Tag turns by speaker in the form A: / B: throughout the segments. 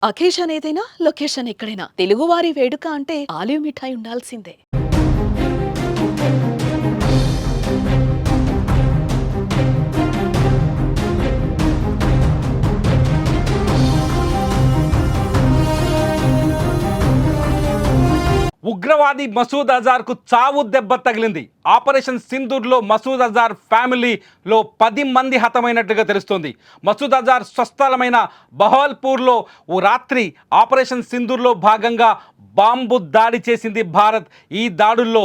A: Occasion ఏదైనా location ఎక్కడైనా తెలుగువారి వేడుక అంటే ఆలివ్ మిఠాయి ఉండాల్సిందే.
B: ఉగ్రవాది మసూద్ అజార్కు చావు దెబ్బ తగిలింది. ఆపరేషన్ సింధూర్లో మసూద్ అజార్ ఫ్యామిలీలో 10 మంది హతమైనట్టుగా తెలుస్తోంది. మసూద్ అజార్ స్వస్థలమైన బహవల్పూర్లో ఓ రాత్రి ఆపరేషన్ సింధూర్లో భాగంగా బాంబు దాడి చేసింది భారత్. ఈ దాడుల్లో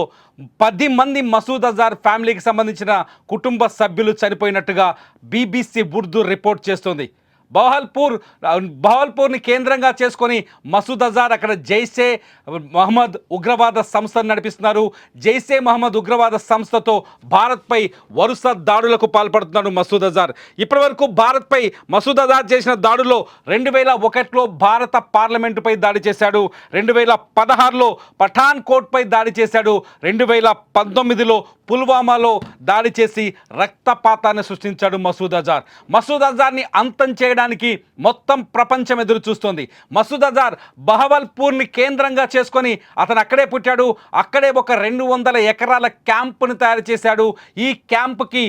B: 10 మంది మసూద్ అజార్ ఫ్యామిలీకి సంబంధించిన కుటుంబ సభ్యులు చనిపోయినట్టుగా BBC ఉర్దూ రిపోర్ట్ చేస్తోంది. బహవల్పూర్ని కేంద్రంగా చేసుకొని మసూద్ అజార్ అక్కడ జైషే మహమ్మద్ ఉగ్రవాద సంస్థను నడిపిస్తున్నారు. జైషే మహమ్మద్ ఉగ్రవాద సంస్థతో భారత్పై వరుస దాడులకు పాల్పడుతున్నాడు మసూద్ అజార్. ఇప్పటివరకు భారత్పై మసూద్ అజార్ చేసిన దాడుల్లో 2001లో భారత పార్లమెంటుపై దాడి చేశాడు, 2016లో పఠాన్ కోట్పై దాడి చేశాడు, 2019లో పుల్వామాలో దాడి చేసి రక్తపాతాన్ని సృష్టించాడు మసూద్ అజార్. మసూద్ అజార్ని అంతం చేయడానికి మొత్తం ప్రపంచం ఎదురు చూస్తోంది. మసూద్ అజార్ బహవల్పూర్ని కేంద్రంగా చేసుకొని అతను అక్కడే పుట్టాడు, అక్కడే ఒక 200 ఎకరాల క్యాంపును తయారు చేశాడు. ఈ క్యాంపుకి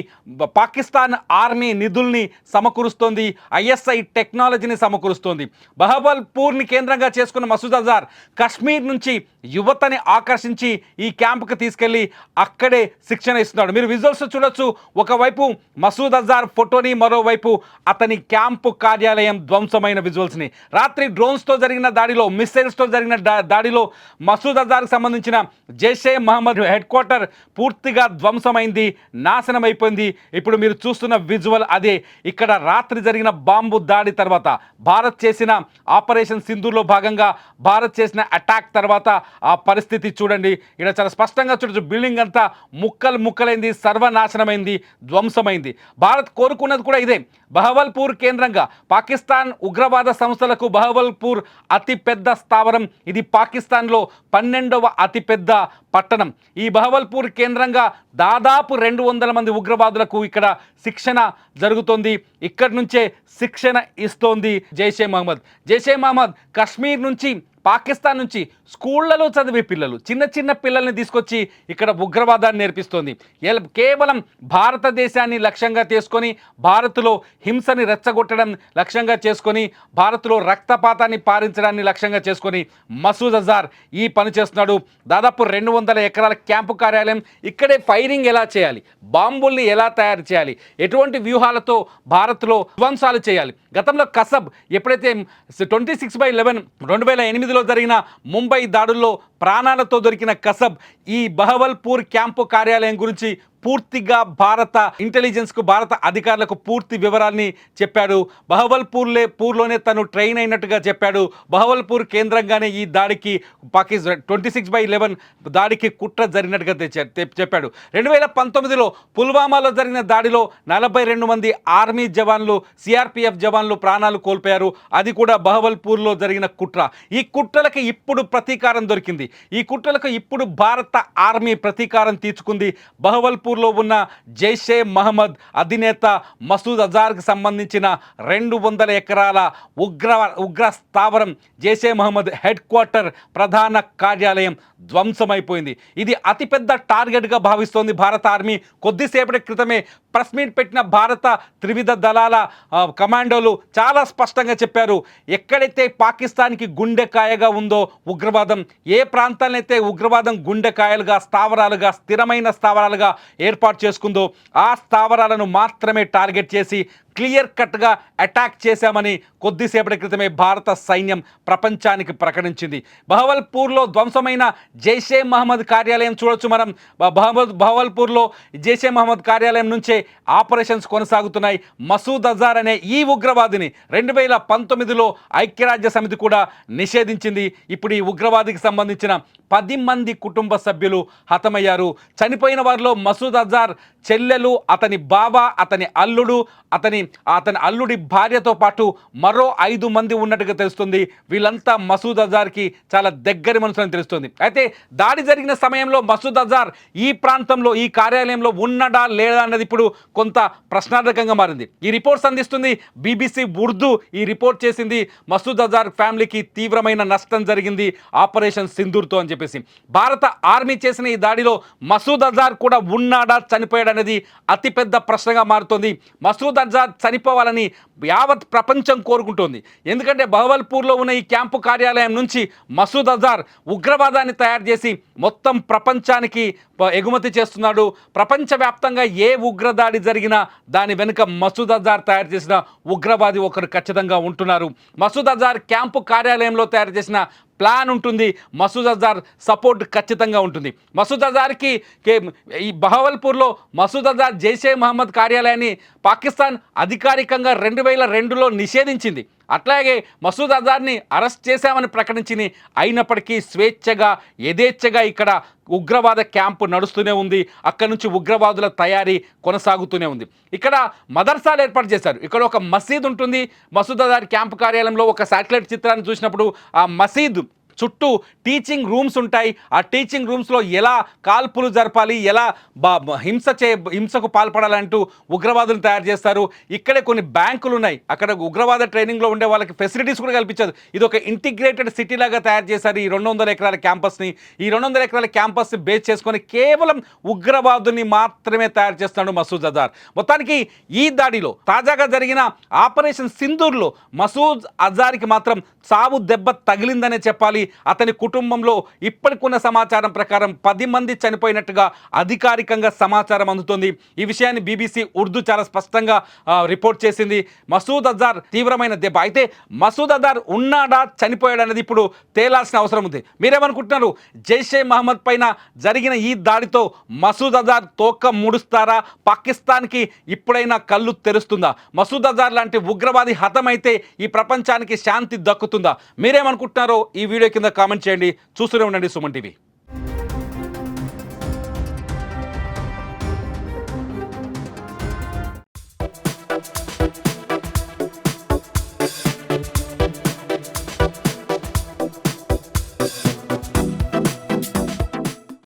B: పాకిస్తాన్ ఆర్మీ నిధుల్ని సమకూరుస్తోంది, ISI టెక్నాలజీని సమకూరుస్తోంది. బహవల్పూర్ని కేంద్రంగా చేసుకున్న మసూద్ అజార్ కశ్మీర్ నుంచి యువతని ఆకర్షించి ఈ క్యాంపుకి తీసుకెళ్లి అక్కడే శిక్షణ ఇస్తున్నాడు. మీరు విజువల్స్ చూడొచ్చు. ఒకవైపు మసూద్ అజార్ ఫోటోని, మరోవైపు అతని క్యాంపు కార్యాలయం ధ్వంసమైన విజువల్స్ని. రాత్రి డ్రోన్స్తో జరిగిన దాడిలో, మిస్సైల్స్తో జరిగిన దాడిలో మసూద్ అజార్కి సంబంధించిన జైషే మహమ్మద్ హెడ్ క్వార్టర్ పూర్తిగా ధ్వంసమైంది, నాశనం అయిపోయింది. ఇప్పుడు మీరు చూస్తున్న విజువల్ అదే. ఇక్కడ రాత్రి జరిగిన బాంబు దాడి తర్వాత, భారత్ చేసిన ఆపరేషన్ సింధూర్లో భాగంగా భారత్ చేసిన అటాక్ తర్వాత ఆ పరిస్థితి చూడండి. ఇక్కడ చాలా స్పష్టంగా చూడొచ్చు. బిల్డింగ్ అంతా ముక్కలైంది, సర్వనాశనమైంది, ధ్వంసమైంది. భారత్ కోరుకున్నది కూడా ఇదే. బహవల్పూర్ కేంద్రంగా పాకిస్తాన్ ఉగ్రవాద సంస్థలకు బహవల్పూర్ అతిపెద్ద స్థావరం. ఇది పాకిస్తాన్లో 12వ అతిపెద్ద పట్టణం. ఈ బహవల్పూర్ కేంద్రంగా దాదాపు 200 మంది ఉగ్రవాదులకు ఇక్కడ శిక్షణ జరుగుతోంది. ఇక్కడి నుంచే శిక్షణ ఇస్తోంది జైషే మహమ్మద్. జైషే మహమ్మద్ కశ్మీర్ నుంచి, పాకిస్తాన్ నుంచి స్కూళ్లలో చదివే పిల్లలు, చిన్న పిల్లల్ని తీసుకొచ్చి ఇక్కడ ఉగ్రవాదాన్ని నేర్పిస్తోంది. కేవలం భారతదేశాన్ని లక్ష్యంగా చేసుకొని, భారత్లో హింసని రెచ్చగొట్టడం లక్ష్యంగా చేసుకొని, భారత్లో రక్తపాతాన్ని పారించడాన్ని లక్ష్యంగా చేసుకొని మసూద్ అజార్ ఈ పని చేస్తున్నాడు. దాదాపు 200 ఎకరాల క్యాంపు కార్యాలయం. ఇక్కడే ఫైరింగ్ ఎలా చేయాలి, బాంబుల్ని ఎలా తయారు చేయాలి, ఎటువంటి వ్యూహాలతో భారత్లో ధ్వంసాలు చేయాలి. గతంలో కసబ్ ఎప్పుడైతే 26/11 2008లో జరిగిన ముంబై దాడుల్లో ప్రాణాలతో దొరికిన కసబ్ ఈ బహవల్పూర్ క్యాంపు కార్యాలయం గురించి పూర్తిగా భారత ఇంటెలిజెన్స్కు, భారత అధికారులకు పూర్తి వివరాల్ని చెప్పాడు. బహవల్పూర్లోనే తను ట్రైన్ అయినట్టుగా చెప్పాడు. బహవల్పూర్ కేంద్రంగానే ఈ దాడికి 26/11 దాడికి కుట్ర జరిగినట్టుగా చెప్పాడు. 2019లో పుల్వామాలో జరిగిన దాడిలో 42 మంది ఆర్మీ జవాన్లు, CRPF జవాన్లు ప్రాణాలు కోల్పోయారు. అది కూడా బహవల్పూర్లో జరిగిన కుట్ర. ఈ కుట్రలకి ఇప్పుడు ప్రతీకారం దొరికింది. ఈ కుట్రలకు ఇప్పుడు భారత ఆర్మీ ప్రతీకారం తీర్చుకుంది. బహవల్పూర్లో ఉన్న జైషే మహమ్మద్ అధినేత మసూద్ అజార్కి సంబంధించిన 200 ఎకరాల ఉగ్ర స్థావరం, జైషే మహమ్మద్ హెడ్ క్వార్టర్, ప్రధాన కార్యాలయం ధ్వంసమైపోయింది. ఇది అతిపెద్ద టార్గెట్గా భావిస్తోంది భారత ఆర్మీ. కొద్దిసేపటి క్రితమే ప్రెస్ మీట్ పెట్టిన భారత త్రివిధ దళాల కమాండోలు చాలా స్పష్టంగా చెప్పారు. ఎక్కడైతే పాకిస్తాన్కి గుండెకాయగా ఉందో ఉగ్రవాదం, ఏ ప్రాంతాలనైతే ఉగ్రవాదం గుండెకాయలుగా, స్థావరాలుగా, స్థిరమైన స్థావరాలుగా ఏర్పాటు చేసుకుందో ఆ స్థావరాలను మాత్రమే టార్గెట్ చేసి క్లియర్ కట్గా అటాక్ చేశామని కొద్దిసేపటి క్రితమే భారత సైన్యం ప్రపంచానికి ప్రకటించింది. బహవల్పూర్లో ధ్వంసమైన జైషే మహమ్మద్ కార్యాలయం చూడొచ్చు మనం. బహవల్పూర్లో జైషే మహమ్మద్ కార్యాలయం నుంచే ఆపరేషన్స్ కొనసాగుతున్నాయి. మసూద్ అజార్ అనే ఈ ఉగ్రవాదిని 2019లో ఐక్యరాజ్య సమితి కూడా నిషేధించింది. ఇప్పుడు ఈ ఉగ్రవాదికి సంబంధించిన 10 మంది కుటుంబ సభ్యులు హతమయ్యారు. చనిపోయిన వారిలో మసూద్ అజార్ చెల్లెలు, అతని బావ, అతని అల్లుడు, అతని అతని అల్లుడి భార్యతో పాటు మరో 5 మంది ఉన్నట్టుగా తెలుస్తుంది. వీళ్ళంతా మసూద్ అజార్కి చాలా దగ్గరి మనుషులని తెలుస్తుంది. అయితే దాడి జరిగిన సమయంలో మసూద్ అజార్ ఈ ప్రాంతంలో ఈ కార్యాలయంలో ఉన్నడా లేదా అన్నది ఇప్పుడు కొంత ప్రశ్నార్థకంగా మారింది. ఈ రిపోర్ట్స్ అందిస్తుంది BBC ఉర్దూ. ఈ రిపోర్ట్ చేసింది మసూద్ అజార్ ఫ్యామిలీకి తీవ్రమైన నష్టం జరిగింది ఆపరేషన్ సింధూర్తో అని చెప్పేసి. భారత ఆర్మీ చేసిన ఈ దాడిలో మసూద్ అజార్ కూడా ఉన్నాడా చనిపోయాడు అనేది అతిపెద్ద ప్రశ్నగా మారుతోంది. మసూద్ అజార్ చనిపోవాలని యావత్ ప్రపంచం కోరుకుంటోంది. ఎందుకంటే బహవల్పూర్లో ఉన్న ఈ క్యాంపు కార్యాలయం నుంచి మసూద్ అజార్ ఉగ్రవాదాన్ని తయారు చేసి మొత్తం ప్రపంచానికి ఎగుమతి చేస్తున్నాడు. ప్రపంచవ్యాప్తంగా ఏ ఉగ్రదాడి జరిగినా దాని వెనుక మసూద్ అజార్ తయారు చేసిన ఉగ్రవాది ఒకరు ఖచ్చితంగా ఉంటున్నారు. మసూద్ అజార్ క్యాంపు కార్యాలయంలో తయారు చేసిన ప్లాన్ ఉంటుంది. మసూద్ అజార్ సపోర్ట్ ఖచ్చితంగా ఉంటుంది. మసూద్ అజార్కి ఈ బహవల్పూర్లో మసూద్ అజార్ జైషే మహమ్మద్ కార్యాలయాన్ని పాకిస్తాన్ అధికారికంగా 2002లో నిషేధించింది. అట్లాగే మసూద్ అజార్ని అరెస్ట్ చేశామని ప్రకటించింది. అయినప్పటికీ స్వేచ్ఛగా యథేచ్ఛగా ఇక్కడ ఉగ్రవాద క్యాంపు నడుస్తూనే ఉంది. అక్కడి నుంచి ఉగ్రవాదుల తయారీ కొనసాగుతూనే ఉంది. ఇక్కడ మదర్సాలు ఏర్పాటు చేశారు. ఇక్కడ ఒక మసీద్ ఉంటుంది. మసూద్ అజార్ క్యాంపు కార్యాలయంలో ఒక శాటిలైట్ చిత్రాన్ని చూసినప్పుడు ఆ మసీద్ చుట్టూ టీచింగ్ రూమ్స్ ఉంటాయి. ఆ టీచింగ్ రూమ్స్లో ఎలా కాల్పులు జరపాలి, ఎలా హింసకు పాల్పడాలంటూ ఉగ్రవాదులు తయారు చేస్తారు. ఇక్కడే కొన్ని బ్యాంకులు ఉన్నాయి. అక్కడ ఉగ్రవాద ట్రైనింగ్లో ఉండే వాళ్ళకి ఫెసిలిటీస్ కూడా కల్పించారు. ఇది ఒక ఇంటిగ్రేటెడ్ సిటీ లాగా తయారు చేశారు ఈ 200 ఎకరాల క్యాంపస్ని. ఈ 200 ఎకరాల క్యాంపస్ని బేస్ చేసుకొని కేవలం ఉగ్రవాదుని మాత్రమే తయారు చేస్తున్నాడు మసూద్ అజార్. మొత్తానికి ఈ దాడిలో తాజాగా జరిగిన ఆపరేషన్ సింధూర్లో మసూద్ అజార్కి మాత్రం సావు దెబ్బ తగిలిందనే చెప్పాలి. అతని కుటుంబంలో ఇప్పటికున్న సమాచారం ప్రకారం 10 మంది చనిపోయినట్టుగా అధికారికంగా సమాచారం అందుతోంది. ఈ విషయాన్ని BBC ఉర్దూ చాలా స్పష్టంగా రిపోర్ట్ చేసింది. మసూద్ అజార్ తీవ్రమైన దెబ్బ. అయితే మసూద్ అజార్ ఉన్నాడా చనిపోయాడు అనేది ఇప్పుడు తేలాల్సిన అవసరం ఉంది. మీరేమనుకుంటున్నారు? జైషే మహమ్మద్ పైన జరిగిన ఈ దాడితో మసూద్ అజార్ తోక ముడుస్తారా? పాకిస్తాన్కి ఇప్పుడైనా కళ్ళు తెరుస్తుందా? మసూద్ అజార్ లాంటి ఉగ్రవాది హతమైతే ఈ ప్రపంచానికి శాంతి దక్కుతుందా? మీరేమనుకుంటున్నారో ఈ వీడియో కింద కామెంట్ చేయండి. చూస్తూనే ఉండండి సుమన్ టీవీ.